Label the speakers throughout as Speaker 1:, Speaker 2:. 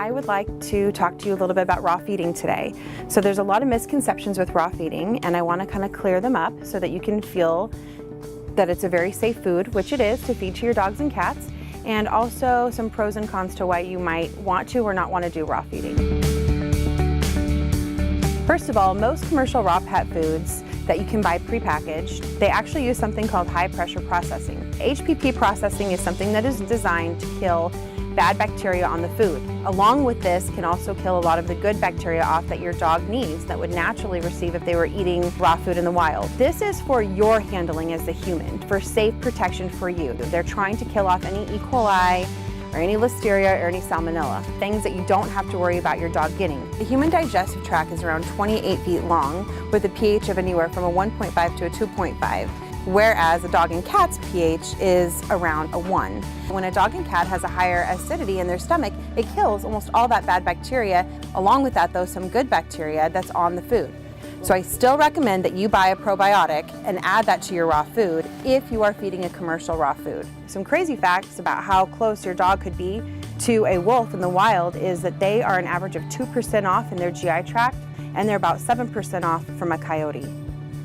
Speaker 1: I would like to talk to you a little bit about raw feeding today. So there's a lot of misconceptions with raw feeding, and I want to kind of clear them up so that you can feel that it's a very safe food, which it is, to feed to your dogs and cats, and also some pros and cons to why you might want to or not want to do raw feeding. First of all, most commercial raw pet foods that you can buy prepackaged, they actually use something called high pressure processing. HPP processing is something that is designed to kill bad bacteria on the food. Along with this can also kill a lot of the good bacteria off that your dog needs that would naturally receive if they were eating raw food in the wild. This is for your handling as the human, for safe protection for you. They're trying to kill off any E. coli or any listeria or any salmonella, things that you don't have to worry about your dog getting. The human digestive tract is around 28 feet long with a pH of anywhere from a 1.5 to a 2.5. Whereas a dog and cat's pH is around a 1. When a dog and cat has a higher acidity in their stomach, it kills almost all that bad bacteria. Along with that, though, some good bacteria that's on the food. So I still recommend that you buy a probiotic and add that to your raw food if you are feeding a commercial raw food. Some crazy facts about how close your dog could be to a wolf in the wild is that they are an average of 2% off in their GI tract, and they're about 7% off from a coyote.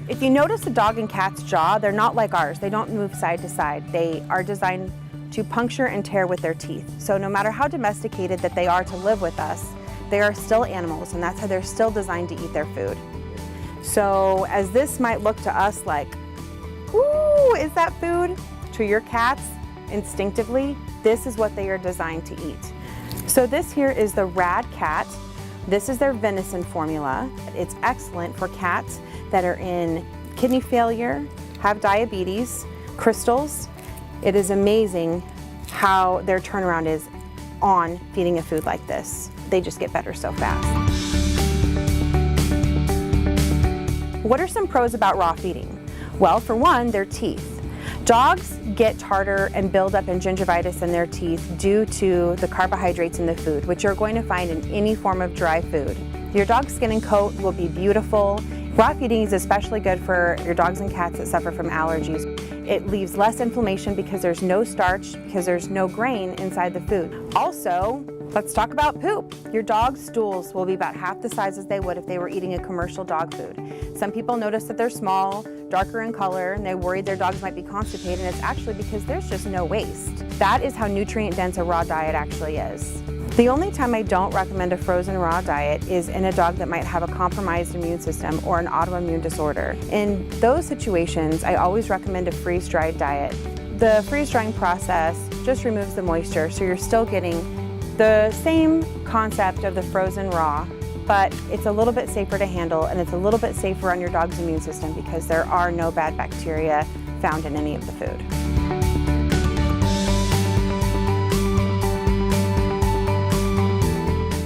Speaker 1: If you notice the dog and cat's jaw, they're not like ours. They don't move side to side. They are designed to puncture and tear with their teeth. So no matter how domesticated that they are to live with us, they are still animals, and that's how they're still designed to eat their food. So as this might look to us like, ooh, is that food? To your cats, instinctively, this is what they are designed to eat. So this here is the Rad Cat. This is their venison formula. It's excellent for cats that are in kidney failure, have diabetes, crystals. It is amazing how their turnaround is on feeding a food like this. They just get better so fast. What are some pros about raw feeding? Well, for one, their teeth. Dogs get tartar and buildup and gingivitis in their teeth due to the carbohydrates in the food, which you're going to find in any form of dry food. Your dog's skin and coat will be beautiful. Raw feeding is especially good for your dogs and cats that suffer from allergies. It leaves less inflammation because there's no starch, because there's no grain inside the food. Also, let's talk about poop. Your dog's stools will be about half the size as they would if they were eating a commercial dog food. Some people notice that they're small, darker in color, and they worry their dogs might be constipated, and it's actually because there's just no waste. That is how nutrient-dense a raw diet actually is. The only time I don't recommend a frozen raw diet is in a dog that might have a compromised immune system or an autoimmune disorder. In those situations, I always recommend a freeze-dried diet. The freeze-drying process just removes the moisture, so you're still getting the same concept of the frozen raw, but it's a little bit safer to handle, and it's a little bit safer on your dog's immune system because there are no bad bacteria found in any of the food.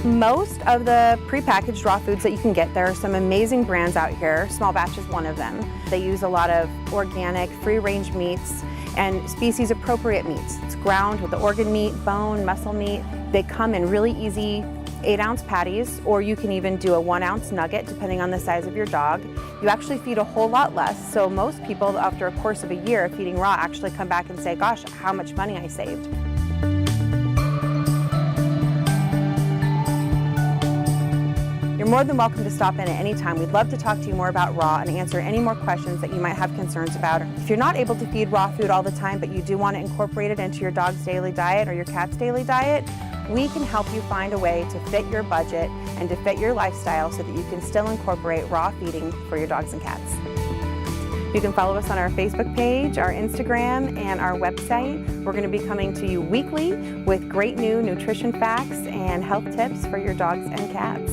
Speaker 1: Most of the prepackaged raw foods that you can get, there are some amazing brands out here. Small Batch is one of them. They use a lot of organic, free-range meats and species-appropriate meats. It's ground with the organ meat, bone, muscle meat. They come in really easy 8-ounce patties, or you can even do a 1-ounce nugget depending on the size of your dog. You actually feed a whole lot less, so most people after a course of a year of feeding raw actually come back and say, gosh, how much money I saved. You're more than welcome to stop in at any time. We'd love to talk to you more about raw and answer any more questions that you might have concerns about. If you're not able to feed raw food all the time, but you do want to incorporate it into your dog's daily diet or your cat's daily diet, we can help you find a way to fit your budget and to fit your lifestyle so that you can still incorporate raw feeding for your dogs and cats. You can follow us on our Facebook page, our Instagram, and our website. We're going to be coming to you weekly with great new nutrition facts and health tips for your dogs and cats.